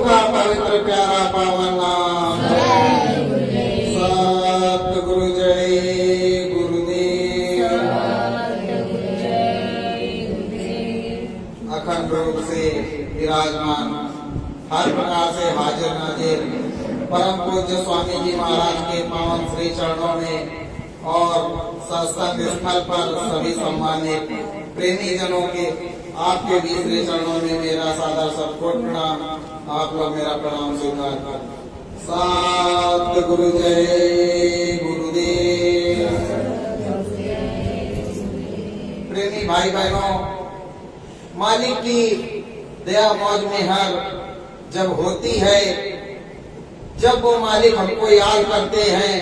का पवित्र प्यारा पावन नाम। सतगुरु जय गुरुदेव। अखंड रूप से विराजमान, हर प्रकार से हाजिर नाजिर परम पूज्य स्वामी जी महाराज के पावन श्री चरणों में और सत्संग स्थल पर सभी सम्मानित प्रेमी जनों के आपके भी श्री चरणों में मेरा सादर सत्कोट प्रणाम। आप लोग मेरा प्रणाम स्वीकार कर। सतगुरु जय गुरुदेव। प्रेमी भाई बहनों, मालिक की दया मौज में हर जब होती है, जब वो मालिक हमको याद करते हैं,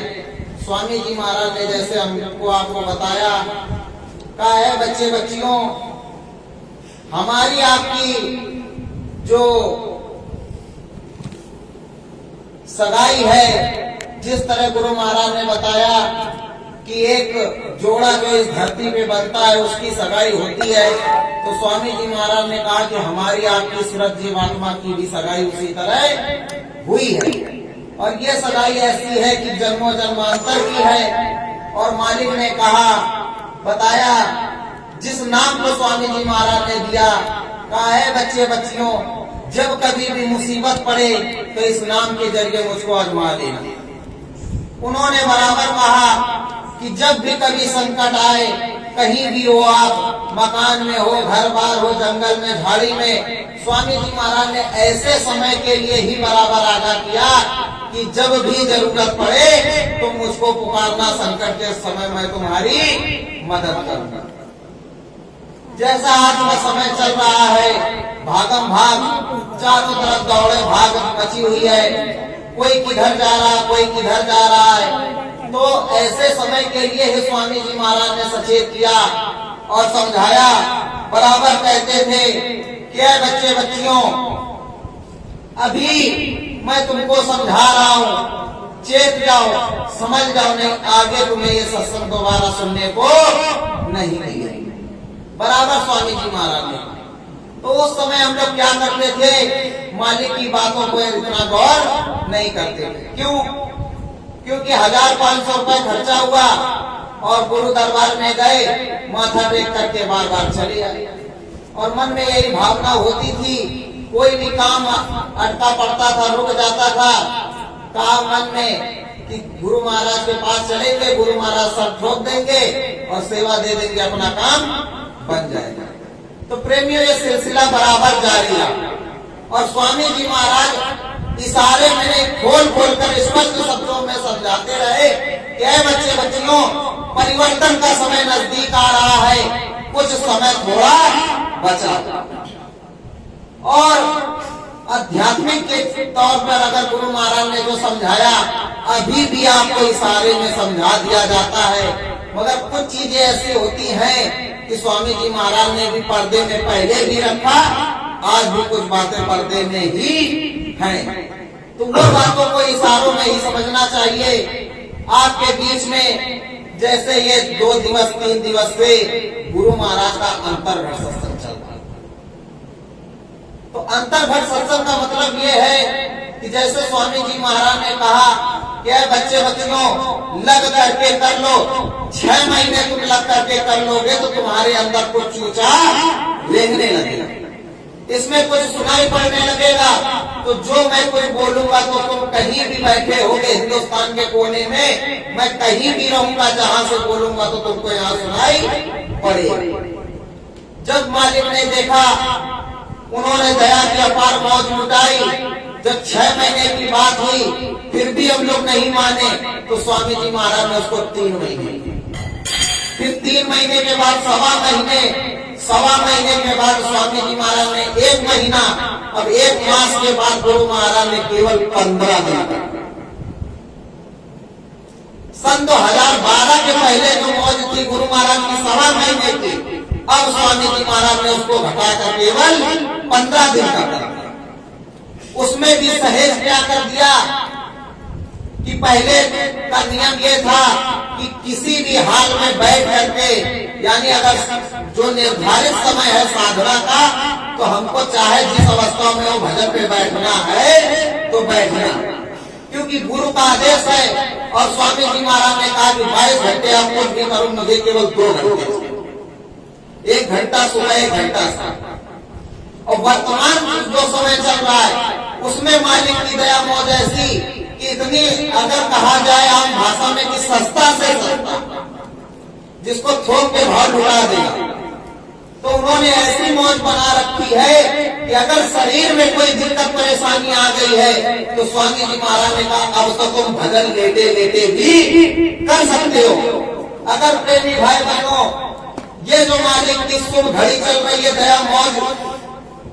स्वामी जी महाराज ने जैसे हमको आपको बताया, कहा है बच्चे बच्चियों, हमारी आपकी जो सगाई है, जिस तरह गुरु महाराज ने बताया कि एक जोड़ा जो इस धरती पे बनता है उसकी सगाई होती है, तो स्वामी जी महाराज ने कहा कि हमारी आपकी सूरज जीवात्मा की भी सगाई उसी तरह हुई है। और ये सगाई ऐसी है कि जन्मों जन्मांतर की है। और मालिक ने कहा, बताया, जिस नाम को स्वामी जी महाराज ने दिया, कहा है बच्चे बच्चियों, जब कभी भी मुसीबत पड़े तो इस नाम के जरिए मुझको आजमा लेना। उन्होंने बराबर कहा कि जब भी कभी संकट आए, कहीं भी हो, आप मकान में हो, घर बार हो, जंगल में, झाड़ी में, स्वामी जी महाराज ने ऐसे समय के लिए ही बराबर आगाह किया कि जब भी जरूरत पड़े तो मुझको पुकारना, संकट के समय में तुम्हारी मदद करूंगा। जैसा आज का समय चल रहा है, भागम भाग, चारों तरफ दौड़े भाग मची हुई है, कोई किधर जा रहा, कोई किधर जा रहा है। तो ऐसे समय के लिए ही स्वामी जी महाराज ने सचेत किया और समझाया। बराबर कहते थे कि बच्चे बच्चियों, अभी मैं तुमको समझा रहा हूँ, चेत जाओ, समझ जाओ, नहीं आगे तुम्हें ये सत्संग दोबारा सुनने को नहीं मिलेगा। बराबर स्वामी जी महाराज ने। तो उस समय हम लोग क्या करते थे, मालिक की बातों को इतना गौर नहीं करते थे। क्यों? क्योंकि 1000-500 रुपए खर्चा हुआ और गुरु दरबार में गए, माथा टेक करके बार बार चले आए। और मन में यही भावना होती थी, कोई भी काम अटका पड़ता था, रुक जाता था, काम मन में कि गुरु महाराज के पास चलेंगे, गुरु महाराज सब ठोक देंगे और सेवा दे देंगे, अपना काम बन जाएगा। तो प्रेमियों, ये सिलसिला बराबर जारी रहा और स्वामी जी महाराज इशारे में खोल खोल कर स्पष्ट शब्दों में समझाते रहे कि बच्चे बच्चियों, परिवर्तन का समय नजदीक आ रहा है, कुछ समय थोड़ा बचा। और आध्यात्मिक के तौर पर अगर गुरु महाराज ने जो समझाया, अभी भी आपको इशारे में समझा दिया जाता है। मगर कुछ चीजें ऐसी होती हैं कि स्वामी जी महाराज ने भी पर्दे में पहले भी रखा, आज भी कुछ बातें पर्दे में ही हैं। तो वो बातों को इशारों में ही समझना चाहिए। आपके बीच में जैसे ये 2 दिवस 3 दिवस से गुरु महाराज का अंतर्घट सत्संग चल रहा है। तो अंतर्घट सत्संग का मतलब ये है कि जैसे स्वामी जी महाराज ने कहा कि बच्चे बच्चियों, लग करके कर लो, 6 महीने तुम लग करके कर लोगे तो तुम्हारे अंदर कुछ चूचा रेंगने लगेगा, इसमें कुछ सुनाई पड़ने लगेगा। तो जो मैं कुछ बोलूंगा तो तुम कहीं भी बैठे होगे हिंदुस्तान के कोने में, मैं कहीं भी रहूंगा, जहां से बोलूंगा तो तुमको यहाँ सुनाई पड़ेगी। जब मालिक ने देखा, उन्होंने दया की अपार मौज लुटाई। जब 6 महीने की बात हुई, फिर भी हम लोग नहीं माने, तो स्वामी जी महाराज ने उसको 3 महीने, फिर 3 महीने के बाद 1.25 महीने के बाद स्वामी जी महाराज ने 1 महीना, अब 1 मास के बाद गुरु महाराज ने केवल 15 दिन। सन 2012 के पहले जो मौज थी गुरु महाराज की 1.25 महीने की, अब स्वामी जी महाराज ने उसको घटाकर केवल 15 दिन का कर दिया। उसमें भी सहेज क्या कर दिया कि पहले का नियम ये था कि किसी भी हाल में बैठ करके, यानी अगर जो निर्धारित समय है साधना का, तो हमको चाहे जिस अवस्था में वो भजन पे बैठना है तो बैठना, क्योंकि गुरु का आदेश है। और स्वामी जी महाराज ने कहा कि 22 घंटे आप कुछ भी करो, मुझे केवल 2 घंटे, 1 घंटा सुबह 1 घंटा शाम। और वर्तमान जो समय चल रहा है उसमें मालिक की दया मौज ऐसी कि इतनी, अगर कहा जाए आम भाषा में कि सस्ता से सस्ता, जिसको थोक के भाव लुटा देगा, तो उन्होंने ऐसी मौज बना रखी है कि अगर शरीर में कोई दिक्कत परेशानी आ गई है तो स्वामी जी महाराज ने कहा अब तो तुम भजन लेटे लेटे भी कर सकते हो। अगर प्रेमी भाई बहनों, ये जो मालिक की शुभ घड़ी चल रही है, दया मौज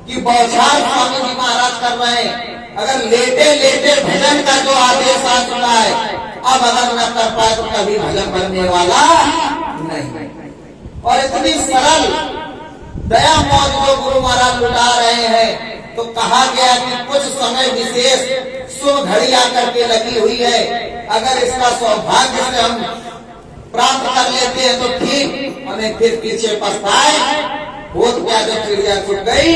की बौछार स्वामी जी महाराज कर रहे हैं, अगर लेटे लेटे भजन का जो आदेश आ चुका है, अब अगर न कर पाए तो कभी भजन बनने वाला नहीं। और इतनी सरल दया मौज जो गुरु महाराज लुटा रहे हैं, तो कहा गया कि कुछ समय विशेष शुभ घड़ी आकर के लगी हुई है, अगर इसका सौभाग्य से हम प्राप्त कर लेते हैं तो ठीक, हमें फिर पीछे पछताए बहुत क्या, जब चिड़िया छुट गई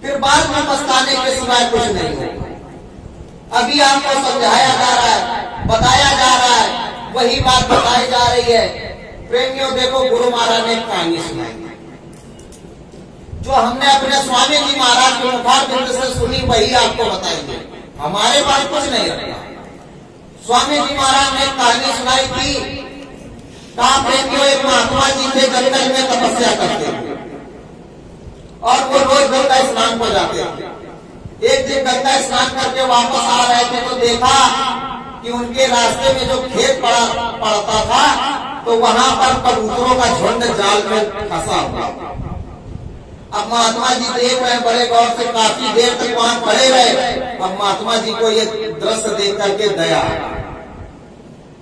फिर बाद में पछताने के सिवाय कुछ नहीं होगा। अभी आपको समझाया जा रहा है, बताया जा रहा है, वही बात बताई जा रही है। प्रेमियों देखो, गुरु महाराज ने कहानी सुनाई जो हमने अपने स्वामी जी महाराज के मुखारबिंद से सुनी, वही आपको बताएंगे, हमारे पास कुछ नहीं रखा। स्वामी जी महाराज ने कहानी सुनाई थी, कहा प्रेमियों एक महात्मा जी थे, जंगल में तपस्या करते थे और वो रोज गंगा स्नान को जाते थे। एक दिन गंगा स्नान करके वापस आ रहे थे तो देखा कि उनके रास्ते में जो खेत पड़ता था तो वहां पर कबूतरों का झुंड जाल में फंसा हुआ। अब महात्मा जी देख रहे, बड़े गौर से काफी देर तक वहां खड़े रहे। अब महात्मा जी को ये दृश्य देख करके दया,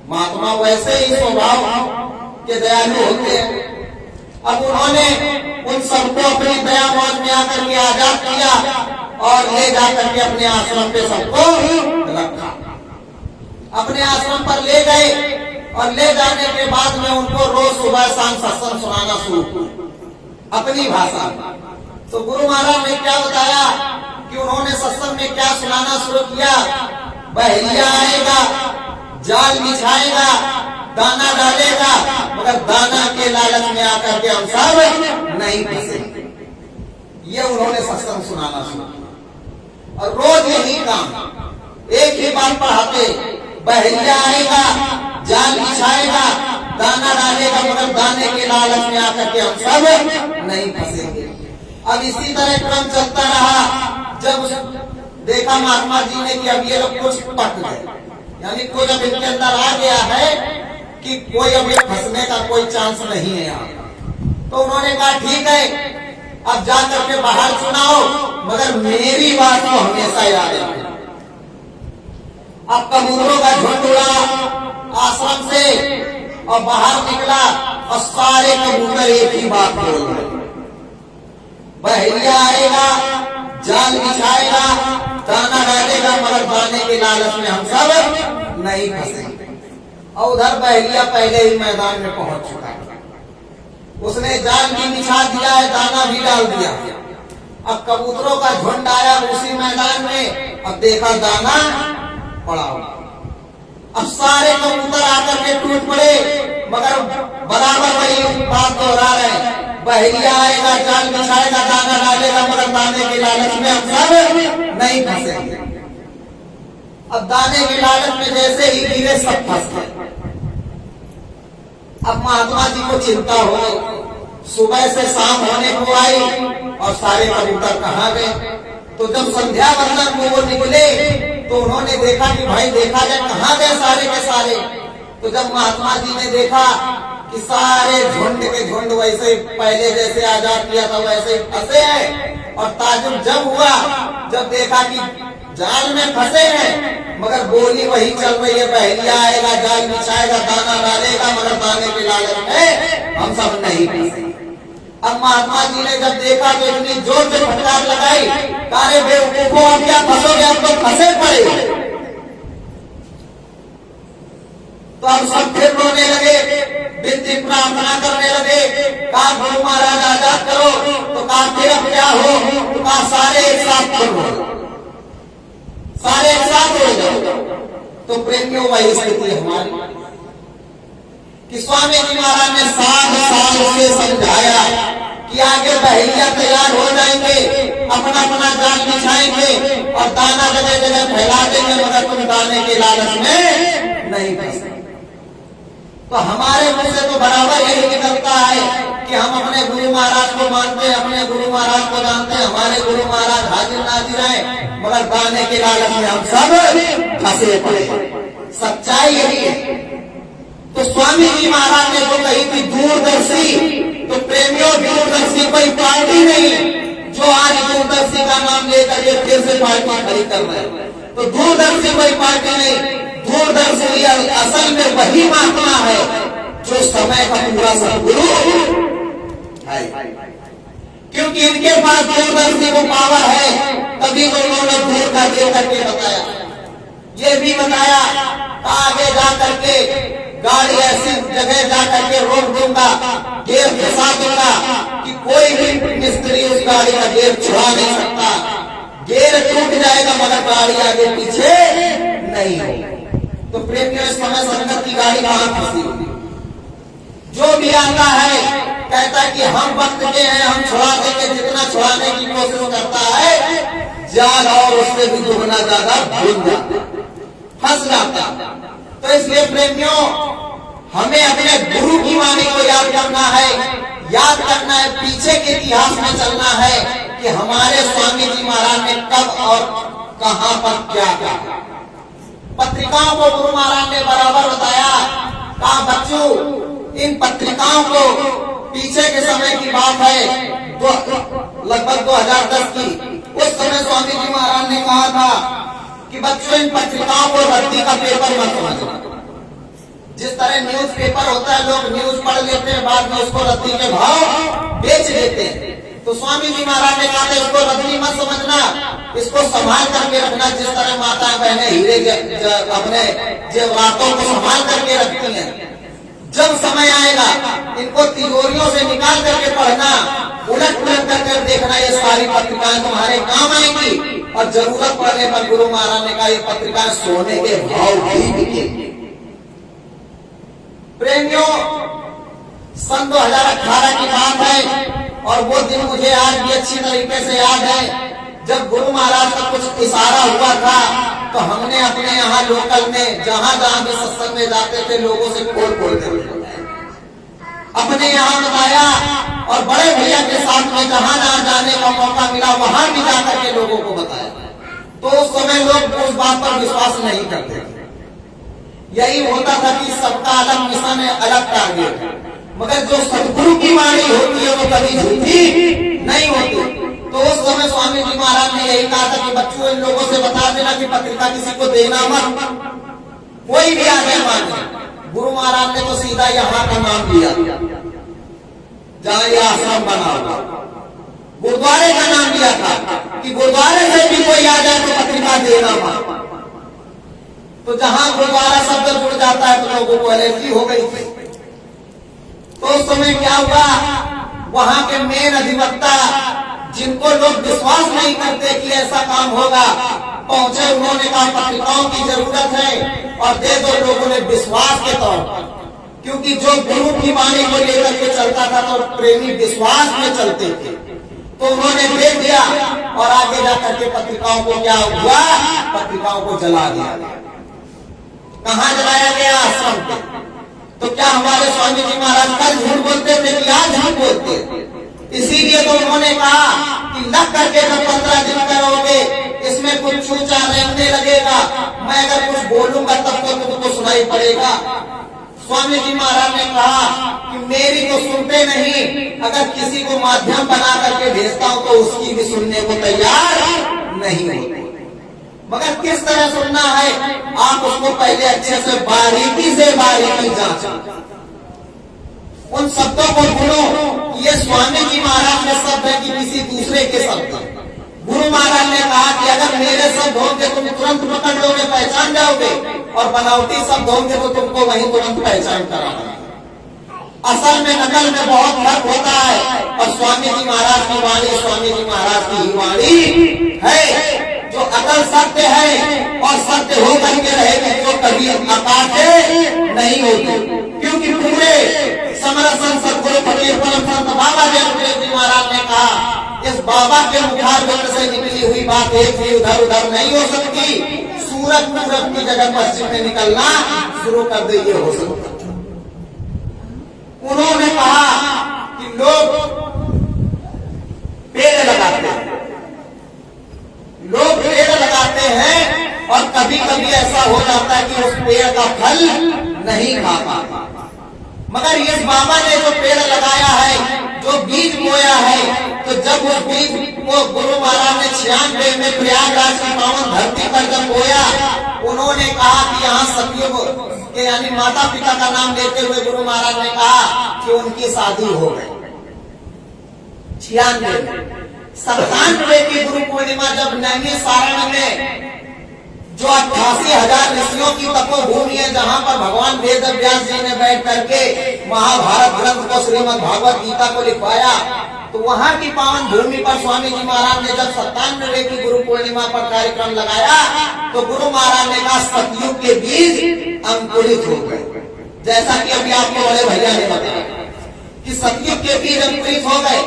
महात्मा वैसे ही स्वभाव के दयालु होते हैं। अब उन्होंने उन सबको अपनी दया मौज में आकर के आजाद किया और ले जाकर के अपने आश्रम पे सबको रखा। अपने आश्रम पर ले गए और ले जाने के बाद में उनको रोज सुबह शाम सत्संग सुनाना शुरू किया अपनी भाषा में। तो गुरु महाराज ने क्या बताया कि उन्होंने सत्संग में क्या सुनाना शुरू किया, बहलिया आएगा, जाल बिछाएगा, दाना डालेगा, मगर दाना के लालच में आकर के हम सब नहीं फंसेंगे। ये उन्होंने सत्संग सुनाना शुरू किया और रोज यही काम, एक ही बात पढ़ाते, बहलिया आएगा, जाल बिछाएगा, दाना डालेगा, मगर दाने के लालच में आकर के हम सब नहीं फंसेंगे। अब इसी तरह क्रम चलता रहा। जब देखा महात्मा जी ने कि अब ये लोग कुछ पक गए, यानी कुछ अब इनके अंदर आ गया है कि कोई अब ये फंसने का कोई चांस नहीं है यहाँ, तो उन्होंने कहा ठीक है, अब जाकर के बाहर सुनाओ, मगर मेरी बात को हमेशा याद रखना। अब कबूतरों का झुंड उड़ा आश्रम से और बाहर निकला और सारे कबूतर एक ही बात बोल रहे, बहलिया आएगा, जाल बिछाएगा, दाना डालेगा, मगर दाने के लालच में हम सब नहीं फंसेंगे। और उधर बहलिया पहले ही मैदान में पहुंच चुका है, उसने जाल भी बिछा दिया है, दाना भी डाल दिया। अब कबूतरों का झुंड आया उसी मैदान में, अब देखा दाना पड़ा हुआ। अब सारे कबूतर आकर के टूट पड़े, मगर बराबर वही बात दोहरा रहे, बहलिया आएगा, जाल बिछाएगा, दाना डालेगा, मगर दाने के लालच में हम सब नहीं फंसेंगे। अब दाने के लालच में जैसे ही गिरे सब फंस गए। अब महात्मा जी को चिंता हो गई, सुबह से शाम होने को आई और सारे कबूतर कहाँ गए। तो जब संध्या वंदन में वो निकले तो उन्होंने देखा कि भाई देखा जाए कहाँ गए सारे के सारे। तो जब महात्मा जी ने देखा कि सारे झुंड के झुंड वैसे पहले जैसे आजाद किया था वैसे फंसे हैं, और ताजुब जब हुआ जब देखा कि जाल में फंसे हैं, मगर बोली वही चल रही है, बहलिया आएगा, जाल बिछाएगा, दाना डालेगा, मगर दाने के लालच में हम सब नहीं फंसे। अब महात्मा जी ने जब देखा तो इतनी जोर से फटकार लगाई, कारे बेवकूफों अब क्या फंसोगे, अब तो फंसे पड़े। तो अब सब फिर रोने लगे, विनती प्रार्थना करने लगे, कहा गुरु महाराज आजाद करो। तो कहा आया हो तो कहा सारे एक साथ करो, सारे एक साथ हो जाओ। तो प्रेमियों वही स्थिति हमारी कि स्वामी जी महाराज ने 7 साल से समझाया कि आगे बहेलियां तैयार हो जाएंगे, अपना अपना जाल बिछाएंगे और दाना जगह जगह फैला देंगे, मगर तुम दाने के लालच में नहीं फंसे। तो हमारे मुंह से तो बराबर यही निकलता है कि हम अपने गुरु महाराज को मानते हैं, अपने गुरु महाराज को जानते हैं, हमारे गुरु महाराज हाजिर नाजिर हैं, मगर दाने के लालच में हम सब फंसे पड़े। सच्चाई यही है। तो स्वामी जी महाराज ने जो कही थी दूरदर्शी, तो प्रेमियों दूरदर्शी कोई पार्टी नहीं जो आज दूरदर्शी का नाम लेकर ये फिर से पार्टी खड़ी कर रहे हैं। तो दूरदर्शी कोई पार्टी नहीं, दूरदर्शी असल में वही महात्मा है जो समय का पूरा सदगुरु है, क्योंकि इनके पास दूरदर्शी को पावर है, तभी तो उन्होंने दूर का दे करके बताया। ये भी बताया आगे जा करके गाड़ी ऐसी जगह जा करके रोक दूंगा, गेर फंसा दूंगा कि कोई भी मिस्त्री उस गाड़ी का गेर छुड़ा नहीं सकता। गेर टूट जाएगा मगर गाड़ी आगे पीछे नहीं होगी। तो प्रेमियों इस समय संगत की गाड़ी कहां फंसी होगी? जो भी आता है कहता है कि हम वक्त के हैं, हम छुड़ा देंगे, जितना छुड़ाने की कोशिश करता है जाल और उससे भी दुगना ज्यादा भूल जाता, फंस जाता। तो इसलिए प्रेमियों हमें अपने गुरु की वाणी को याद करना है, याद करना है, पीछे के इतिहास में चलना है कि हमारे स्वामी जी महाराज ने कब और कहां पर क्या कहा। पत्रिकाओं को गुरु महाराज ने बराबर बताया, कहा बच्चों इन पत्रिकाओं को, पीछे के समय की बात है लगभग 2010 की, उस समय स्वामी जी महाराज ने कहा था कि बच्चों इन पत्रिकाओं को रद्दी का पेपर मत समझना। जिस तरह न्यूज पेपर होता है, लोग न्यूज पढ़ लेते हैं, बाद में उसको रद्दी के भाव बेच देते हैं। तो स्वामी जी महाराज ने कहा था इसको रद्दी मत समझना, इसको संभाल करके रखना, जिस तरह माता बहनें हीरे अपने जेवरातों को संभाल करके रखती हैं। जब समय आएगा इनको तिजोरियों से निकाल करके पढ़ना, उलट पुलट करके देखना, ये सारी पत्रिकाएं तुम्हारे काम आएंगी। और जरूरत पड़ने पर गुरु महाराज ने कहा ये पत्रिकाएं सोने के भाव भी बिकेंगी। प्रेमियों सन 2018 की बात है और वो दिन मुझे आज भी अच्छी तरीके से याद है, जब गुरु महाराज का कुछ इशारा हुआ था तो हमने अपने यहाँ लोकल में जहां जहां भी सत्संग में जाते थे लोगों से खोल कर अपने यहाँ बताया, और बड़े भैया के साथ में जहां जहां जाने का मौका मिला वहां भी जाकर के लोगों को बताया। तो उस समय लोग उस बात पर विश्वास नहीं करते थे। यही होता था कि सबका अलग मिशन है, अलग टारगेट है, मगर जो सदगुरु की वाणी होती है वो कभी झूठी नहीं होती। तो उस समय स्वामी जी महाराज ने यही कहा था कि बच्चों इन लोगों से बता देना कि पत्रिका किसी को देना मत, कोई भी आगे मांगे। गुरु महाराज ने तो सीधा यहाँ का नाम लिया जहाँ ये आश्रम बना हुआ, गुरुद्वारे का नाम लिया था कि गुरुद्वारे से भी कोई आ जाए तो पत्रिका देना मत। तो जहां गुरुद्वारा शब्द जुड़ जाता है तो लोगों को एलर्जी हो गई थी। तो उस समय क्या हुआ, वहां के मेन अधिवक्ता जिनको लोग विश्वास नहीं करते कि ऐसा काम होगा, पहुंचे, उन्होंने कहा पत्रिकाओं की जरूरत है और दे दो। लोगों ने विश्वास के तौर पर, क्योंकि जो गुरु की वाणी को लेकर के चलता था तो प्रेमी विश्वास में चलते थे, तो उन्होंने दे दिया। और आगे जाकर के पत्रिकाओं को क्या हुआ, पत्रिकाओं को जला दिया। कहाँ जलाया गया? आश्रम पे। तो क्या हमारे स्वामी जी महाराज कल झूठ बोलते थे कि आज झूठ बोलते? इसीलिए तो उन्होंने कहा कि लग करके जब 15 दिन करोगे इसमें कुछ चूचा रेंगने लगेगा, मैं अगर कुछ बोलूंगा तब तो तुमको सुनाई पड़ेगा। स्वामी जी महाराज ने कहा कि मेरी तो सुनते नहीं, अगर किसी को माध्यम बना करके भेजता हूं तो उसकी भी सुनने को तैयार नहीं होते। मगर किस तरह सुनना है, आप उसको पहले अच्छे से बारीकी जांचें, उन शब्दों को ढूंढो कि ये स्वामी जी महाराज के शब्द है कि किसी दूसरे के शब्द है। गुरु महाराज ने कहा कि अगर मेरे शब्द होंगे तुम तुरंत पकड़ लोगे, पहचान जाओगे, और बनावटी शब्द होंगे तो तुमको वहीं तुरंत पहचान कराना। असल में नकल में बहुत फर्क होता है। और स्वामी जी महाराज की वाणी स्वामी जी महाराज की ही वाणी है जो अकल सत्य है और सत्य होकर के रहेगी, जो कभी अकाटे नहीं होगी। क्योंकि पूरे समरसन सदगुरु फकीर परम संत बाबा जयदेव जी महाराज ने कहा, इस बाबा के मुखारबिंद से निकली हुई बात एक भी उधर उधर नहीं हो सकती। सूरज पूरब की जगह पश्चिम में निकलना शुरू कर दे, ये हो सकता। उन्होंने कहा कि लोग पेड़ लगाते हैं, लोग पेड़ लगाते हैं और कभी कभी ऐसा हो जाता है कि उस पेड़ का फल नहीं खा पाता। मगर इस बाबा ने जो पेड़ लगाया है, जो बीज बोया है, तो जब उस बीज को गुरु महाराज ने 96 में प्रयागराज की पावन धरती पर जब बोया, उन्होंने कहा कि यहाँ सतयुग के यानी माता पिता का नाम लेते हुए गुरु महाराज ने कहा कि उनकी शादी हो गई। 96 97 की गुरु पूर्णिमा जब नैमिषारण्य में जो 88,000 ऋषियों की तपोभूमि है, जहाँ पर भगवान वेद व्यास जी ने बैठ करके महाभारत ग्रंथ को श्रीमद् भागवत गीता को लिखवाया, तो वहाँ की पावन भूमि पर स्वामी जी महाराज ने जब 97 की गुरु पूर्णिमा पर कार्यक्रम लगाया, तो गुरु महाराज ने कहा सतयुग के बीज अंकुरित हो गए। जैसा कि अभी आपको बड़े भैया ने बताया कि सतयुग के बीज अंकुरित हो गए,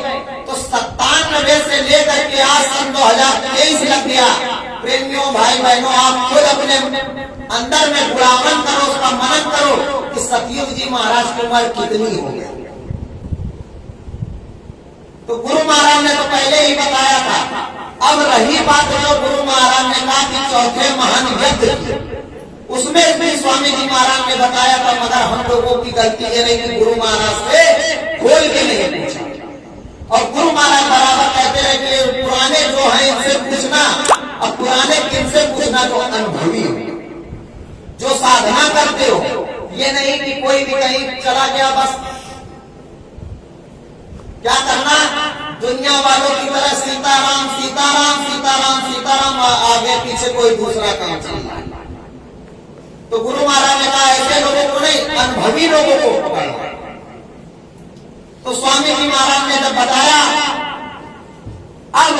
तो 97 से लेकर के आज सन 2023 लग गया। प्रेमियों, भाई बहनों, आप खुद अपने अंदर में गुणावन करो, उसका मनन करो कि सतयुग जी महाराज की उम्र कितनी हो गई। तो गुरु महाराज ने तो पहले ही बताया था। अब रही बात जो गुरु महाराज ने कहा कि चौथे महान यज्ञ की, उसमें भी स्वामी जी महाराज ने बताया था, मगर हम लोगों की गलती ये रही कि गुरु महाराज से खोल के नहीं पूछा। और गुरु महाराज बराबर कहते रहे कि पुराने जो है इनसे पूछना, और पुराने किनसे पूछना जो अनुभवी हो, जो साधना करते हो। ये नहीं कि कोई भी कहीं चला गया बस क्या करना, दुनिया वालों की तरह सीताराम सीताराम सीताराम सीताराम, आगे पीछे कोई दूसरा काम चल रहा है। तो गुरु महाराज ने कहा ऐसे लोगों को नहीं, अनुभवी लोगों को पकड़ो। तो स्वामी जी महाराज ने जब बताया, अब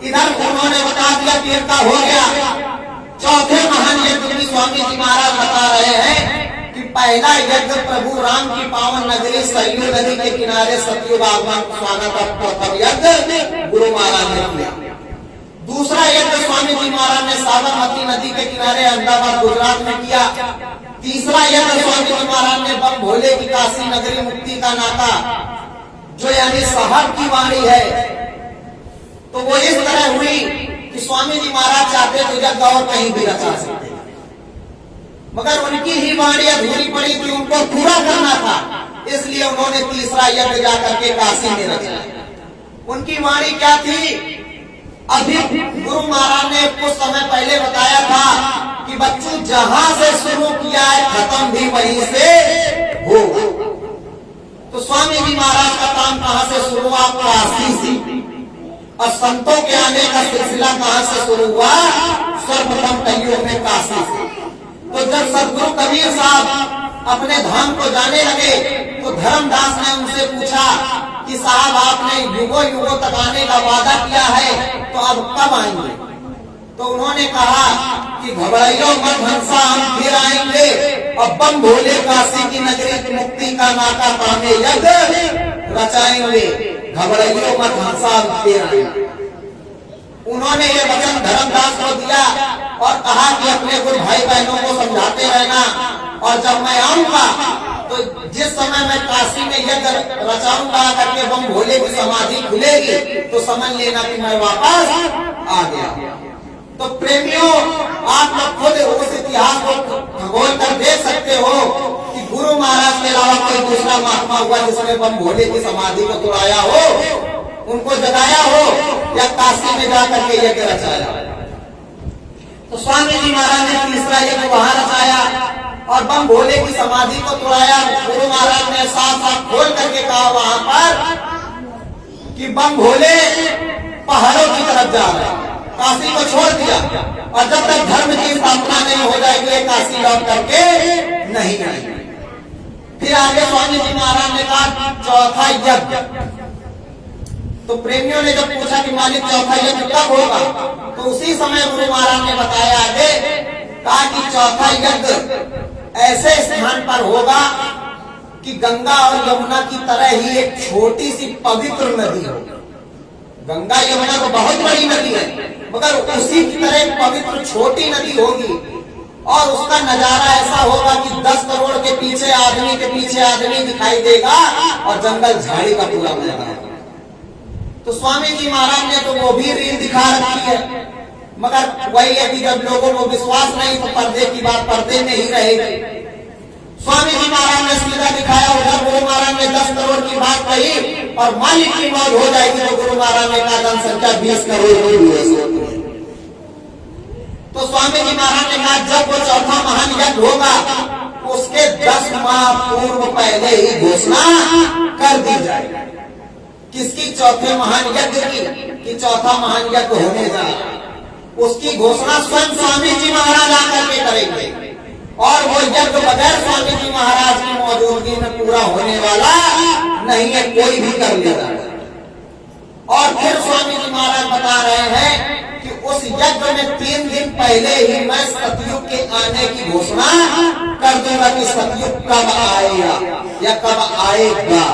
इधर उन्होंने बता दिया कि इनका हो गया। चौथे महान यज्ञ की स्वामी जी महाराज बता रहे हैं कि पहला यज्ञ प्रभु राम की पावन नगरी सरयू नदी के किनारे सतयुग आगमन स्वागत प्रथम यज्ञ गुरु महाराज ने किया। दूसरा यज्ञ स्वामी जी महाराज ने साबरमती नदी के किनारे अहमदाबाद गुजरात में किया। तीसरा यज्ञ स्वामी जी महाराज ने बम भोले की काशी नगरी मुक्ति का नाता, जो यानी साहब की वाणी है, तो वो इस तरह हुई कि स्वामी जी महाराज चाहते तो यज्ञ और कहीं भी रचा सकते, मगर उनकी ही वाणी अधूरी पड़ी थी, उनको पूरा करना था। इसलिए उन्होंने तीसरा यज्ञ जाकर के काशी में रचा। उनकी वाणी क्या थी? अभी गुरु महाराज ने कुछ समय पहले बताया था कि बच्चों जहां से शुरू किया है खत्म भी वहीं से होगा। तो स्वामी जी महाराज का काम कहां से शुरू हुआ? काशी से। और संतों के आने का सिलसिला कहां से शुरू हुआ? सर्वप्रथम कलयुग में काशी से। तो जब सदगुरु कबीर साहब अपने धाम को जाने लगे, तो धर्मदास ने उनसे पूछा कि साहब आपने युगों युगों तक आने का वादा किया है, तो अब कब आएंगे? तो उन्होंने कहा कि घबराइयो मत हंसा, हम फिर आएंगे। और बम भोले काशी की नगरी मुक्ति का नाका पाने यज्ञ रचाएंगे, घबराइयो मत हंसा, हम फिर आएंगे। उन्होंने ये वचन धर्मदास को दिया और कहा कि अपने गुरु भाई बहनों को समझाते रहना, और जब मैं आऊंगा तो जिस समय मैं काशी में यज्ञ रचाऊंगा करके बम भोले की समाधि खुलेगी, तो समझ लेना कि मैं वापस आ गया। तो प्रेमियों, आप लोग खुद उस इतिहास को खगोल कर देख सकते हो कि गुरु महाराज के अलावा कोई दूसरा महात्मा हुआ जिसने बम भोले की समाधि को तोड़ाया हो, उनको जगाया हो, या काशी में जाकर के यज्ञ रचाया। तो स्वामी जी महाराज ने तीसरा यज्ञ वहां रचाया और बम भोले की समाधि को तोड़ाया। गुरु महाराज ने साफ साफ खोल करके कहा वहां पर कि बम भोले पहाड़ों की तरफ जा रहे हैं, काशी को छोड़ दिया, और जब तक धर्म की स्थापना नहीं हो जाएगी काशी लौट करके नहीं आएगी। फिर आगे स्वामी जी महाराज ने कहा चौथा यज्ञ। तो प्रेमियों ने जब पूछा कि मालिक चौथा यज्ञ कब होगा, तो उसी समय गुरु महाराज ने बताया आगे, कहा कि चौथा यज्ञ ऐसे स्थान पर होगा कि गंगा और यमुना की तरह ही एक छोटी सी पवित्र नदी हो। गंगा यमुना तो बहुत बड़ी नदी है, मगर उसी की तरह एक पवित्र छोटी नदी होगी, और उसका नजारा ऐसा होगा कि 10 करोड़ के पीछे आदमी दिखाई देगा, और जंगल झाड़ी का पूरा मैदान। तो स्वामी जी महाराज ने तो वो भी रील दिखा रखी है, मगर वही है कि जब लोगों को विश्वास नहीं तो पर्दे की बात पर्दे में ही रहेगी। स्वामी जी महाराज ने सीधा दिखाया, उधर गुरु महाराज ने 10 करोड़ की बात कही, और मालिक की मौत हो जाएगी तो गुरु महाराज ने कहा जनसंख्या 20 करोड़। तो स्वामी जी महाराज ने कहा जब वो चौथा महान यज्ञ होगा, उसके 10 माह पूर्व पहले ही घोषणा कर दी जाएगी। किसकी? चौथे महान यज्ञ की, कि चौथा महान यज्ञ होने जा रहा है। उसकी घोषणा स्वयं स्वामी जी महाराज आकर के करेंगे, और वो यज्ञ बगैर स्वामी जी महाराज की मौजूदगी में पूरा होने वाला नहीं है, कोई भी कर लेगा। और फिर स्वामी जी महाराज बता रहे हैं कि उस यज्ञ में 3 दिन पहले ही मैं सतयुग के आने की घोषणा कर दूंगा कि सतयुग कब आएगा या कब आएगा।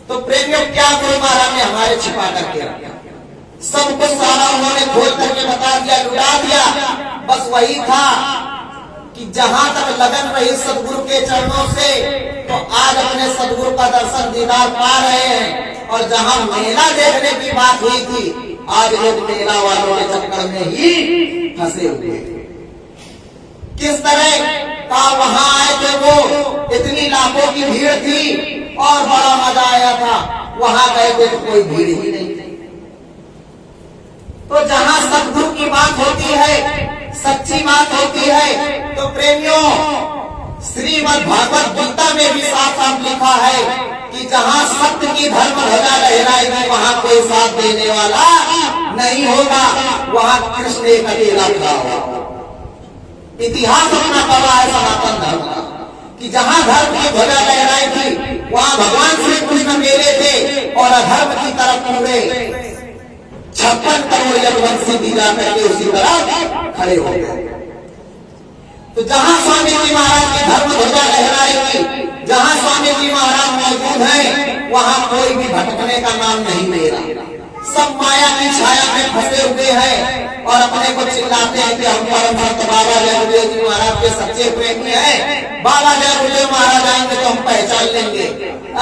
तो प्रेमियों, क्या गुरु महाराज ने हमारे छिपा करके रखा? सब कुछ सारा उन्होंने खोल करके बता दिया, लुटा दिया। बस वही था कि जहां तक लगन रही सदगुरु के चरणों से, तो आज अपने सदगुरु का दर्शन दीदार पा रहे हैं। और जहां मेला देखने की बात हुई थी, आज लोग मेला वालों के चक्कर में ही फंसे हुए। किस तरह का वहां आए थे वो, इतनी लाखों की भीड़ थी और बड़ा मजा आया था। वहां गए थे तो कोई भीड़ ही नहीं थी। तो जहां सदगुरु की बात होती है, सच्ची बात होती है, तो प्रेमियों, श्रीमद् भागवत गीता में भी साफ साफ लिखा है कि जहां सत्य की धर्म ध्वजा लहराएगी, वहां कोई साथ देने वाला नहीं होगा, वहां कृष्ण एक अकेला खड़ा होगा। इतिहास अपना गवाह है सनातन धर्म का, कि जहां धर्म की ध्वजा लहराई थी, वहां भगवान श्री कृष्ण मेले थे, और अधर्म की तरफ पूरे 56 करोड़ यदुवंशी भी जाकर के उसी तरफ खड़े हो गए। तो जहां स्वामी जी महाराज की धर्म ध्वजा लहराएगी, जहां स्वामी जी महाराज मौजूद हैं, वहां कोई भी भटकने का नाम नहीं ले रहा। सब माया की छाया में फंसे हुए हैं और अपने को चिल्लाते हैं कि हम परम भक्त बाबा जय गुरुदेव जी महाराज के सच्चे प्रेमी हैं, बाबा जय गुरुदेव महाराज आएंगे तो हम पहचान लेंगे।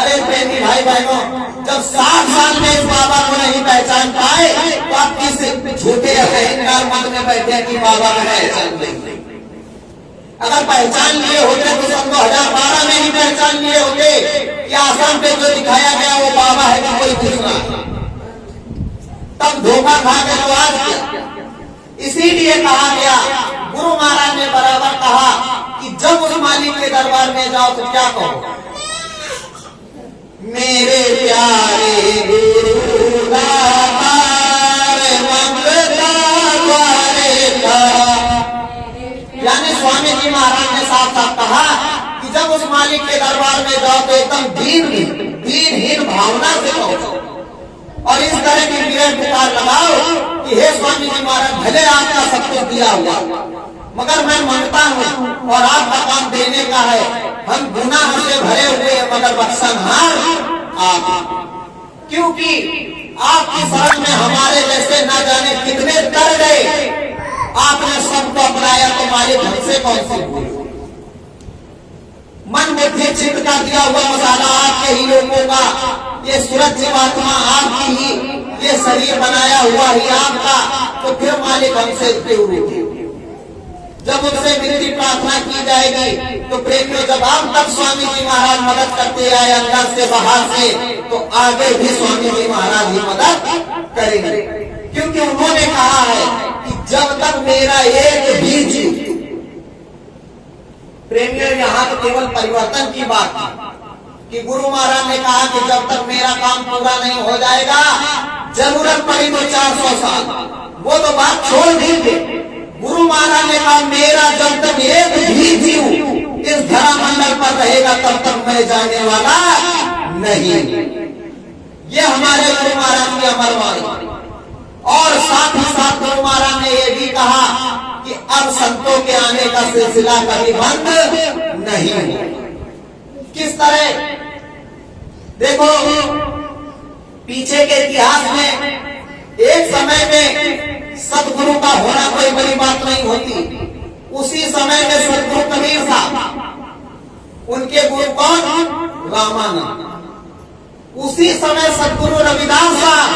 अरे प्रेमी भाई बहनों, जब 60 साल में इस बाबा को नहीं पहचान पाए, तो आप किस झूठे अहंकार मन में बैठे कि बाबा को पहचान लेंगे? अगर पहचान लिए होते तो सन 2012 में ही पहचान लिए होते कि आसाम पे जो दिखाया गया वो बाबा है कि कोई दूसरा। तब धोखा खा के तो आज किया। इसीलिए कहा गया, गुरु महाराज ने बराबर कहा कि जब उस मालिक के दरबार में जाओ तो क्या कहो? मेरे प्यारे गुरु यानी स्वामी जी महाराज ने साफ साफ कहा कि जब उस मालिक के दरबार में जाओ तो एकदम दीनहीन भावना से पहुंचो, और इस तरह की विरह पुकार लगाओ कि हे स्वामी जी महाराज, भले आपका सब कुछ दिया हुआ, मगर मैं मानता हूँ और आपका काम देने का है। हम गुनाह से भरे हुए हैं, मगर बख्शनहार आप, क्योंकि आपकी शरण में हमारे जैसे न जाने कितने डर गए। आपने सबको अपनाया तो मालिक हमसे कौन सी भूल? मन बुद्धि चित्त का दिया हुआ मसाला आपके ही लोगों का, ये सूरज जीवात्मा आपकी ही, ये शरीर बनाया हुआ ही आपका, तो फिर मालिक हमसे क्यों रूठे? जब उनसे विनती प्रार्थना की जाएगी तो प्रेमियों, जब आप तक स्वामी जी महाराज मदद करते आए अंदर से बाहर से, तो आगे भी स्वामी जी महाराज ही मदद करेंगे, क्योंकि उन्होंने कहा है कि जब तक मेरा एक भी जीव, प्रेमियों यहाँ तो केवल परिवर्तन की बात है कि गुरु महाराज ने कहा कि जब तक मेरा काम पूरा नहीं हो जाएगा, जरूरत पड़ी तो 400 साल, वो तो बात छोड़ दीजिए। गुरु महाराज ने कहा मेरा जब तक एक भी जीव इस धरा मंडल पर रहेगा तब तक मैं जाने वाला नहीं। ये हमारे गुरु महाराज की अमरवाणी। और साथ ही साथ गुरु महाराज ने यह भी कहा कि अब संतों के आने का सिलसिला कभी बंद नहीं हो। किस तरह देखो, पीछे के इतिहास में एक समय में सतगुरु का होना कोई बड़ी बात नहीं होती। उसी समय में सतगुरु कबीर साहब, उनके गुरु कौन? रामानंद। उसी समय सतगुरु रविदास साहब,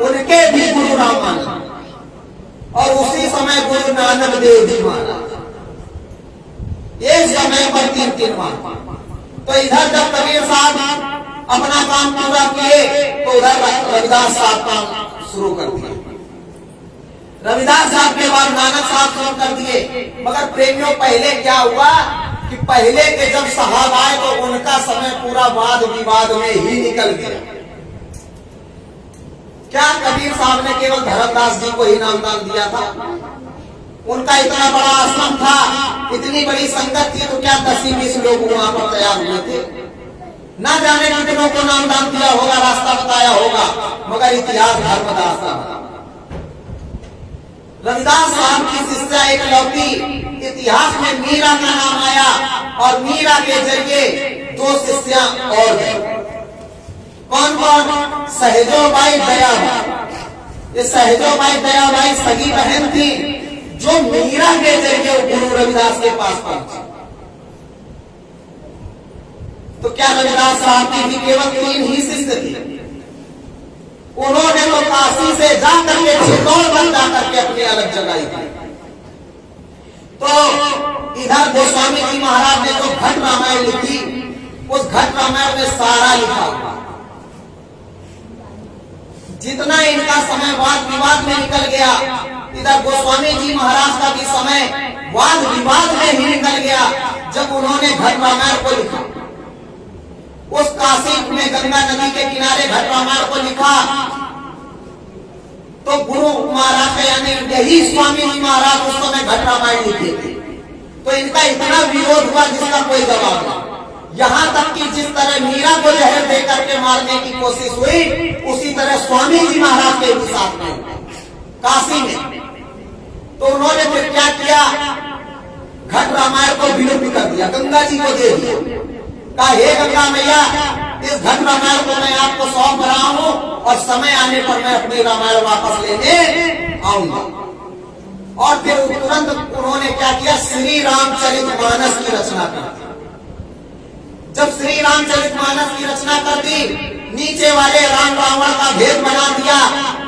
उनके भी गुरु रामानंद। और उसी समय गुरु नानक देव जी महाराज। एक समय पर तीन बार। तो इधर जब कबीर साहब अपना काम पूरा किए तो उधर रविदास साहब काम शुरू कर दिए। रविदास साहब के बाद नानक साहब शुरू कर दिए। मगर प्रेमियों, पहले क्या हुआ कि पहले के जब साहब आए तो उनका समय पूरा वाद विवाद में ही निकल गया। क्या कबीर साहब ने केवल धर्मदास जी को ही नामदान दिया था? उनका इतना बड़ा आश्रम था, इतनी बड़ी संगत थी, तो क्या 10-20 लोग वहां पर तैयार हुए थे? ना जाने कितनों को नामदान दिया होगा, रास्ता बताया होगा, मगर इतिहास धर्मदास का। रविदास साहब की शिष्या एक लौटी, इतिहास में मीरा का नाम आया और मीरा के जरिए 2 शिष्या और कौन कौन? सहजोबाई दयाबाई। ये सहजोबाई दयाबाई सगी बहन थी जो मीरा के जरिए गुरु रविदास के पास पहुंची। तो क्या रविदास साहब की भी केवल 3 ही शिष्य थे? उन्होंने तो काशी से जाकर के चित्तौड़ बन जाकर के अपनी अलग जगाई थी। तो इधर गोस्वामी जी महाराज ने जो घट रामायण लिखी, उस घट रामायण में सारा लिखा हुआ। जितना इनका समय वाद विवाद में निकल गया, इधर गोस्वामी जी महाराज का भी समय वाद विवाद में ही निकल गया। जब उन्होंने घट रामायण को लिखा, उस काशी में गंगा नदी के किनारे घट रामायण को लिखा, तो गुरु महाराज यानी यही स्वामी जी महाराज उस समय घट रामायण लिखे थे। तो इनका इतना विरोध हुआ जिसका कोई जवाब नहीं। यहाँ तक कि जिस तरह मीरा को जहर देकर के मारने की कोशिश हुई, उसी तरह स्वामी जी महाराज के भी साथ में काशी में। तो उन्होंने फिर क्या किया? घट रामायण को विलुप्त कर दिया, गंगा जी को दे दिया। कहा, हे गंगा मैया, इस घट रामायण को मैं आपको सौंप रहा हूं और समय आने पर मैं अपनी रामायण वापस लेने आऊंगा। और फिर तुरंत उन्होंने क्या किया? श्री रामचरितमानस की रचना कर दी। जब श्री रामचरितमानस की रचना कर दी, नीचे वाले राम रावण का भेद बना दिया।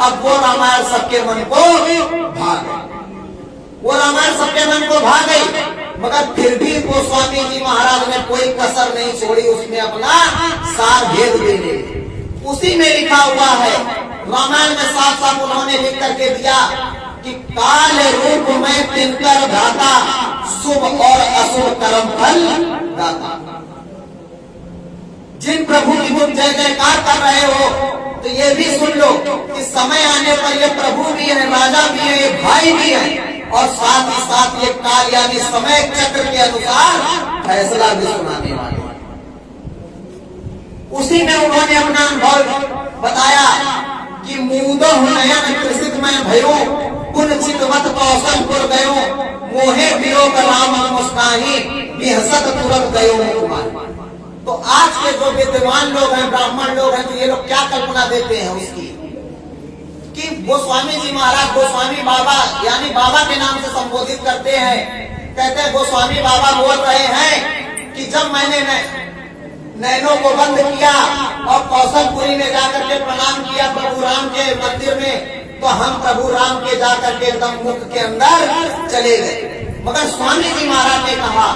अब वो रामायण सबके मन को भाग गई। वो रामायण सबके मन को भाग गई, मगर फिर भी गोस्वामी जी महाराज ने कोई कसर नहीं छोड़ी उसमें अपना सार भेद देने। उसी में लिखा हुआ है, रामायण में साफ साफ उन्होंने लिख करके दिया कि काल रूप में तिनकर दाता, शुभ और अशुभ कर्म फल दाता। जिन प्रभु की तुम जय जयकार कर रहे हो, तो ये भी सुन लो कि समय आने पर ये प्रभु भी है, राजा भी है, ये भाई भी है, और साथ ही साथ ये काल यानी समय चक्र के अनुसार फैसला भी सुनाने वाले। उसी में उन्होंने अपना अनुभव बताया कि मूदो नयन कृषित में भयो, पुन चितवत कौशलपुर गयो, मोहे वियोग राम मुस्काही, बिहसत तुरंत गयो। तो आज के जो विद्वान लोग हैं, ब्राह्मण लोग हैं, तो ये लोग क्या कल्पना देते हैं उसकी कि गोस्वामी जी महाराज गोस्वामी बाबा यानी बाबा के नाम से संबोधित करते हैं। कहते हैं गोस्वामी बाबा बोल रहे हैं कि जब मैंने नैनों को बंद किया और कौशलपुरी में जाकर के प्रणाम किया प्रभु राम के मंदिर में, तो हम प्रभु राम के जाकर के एकदम मुख के अंदर चले गए। मगर स्वामी जी महाराज ने कहा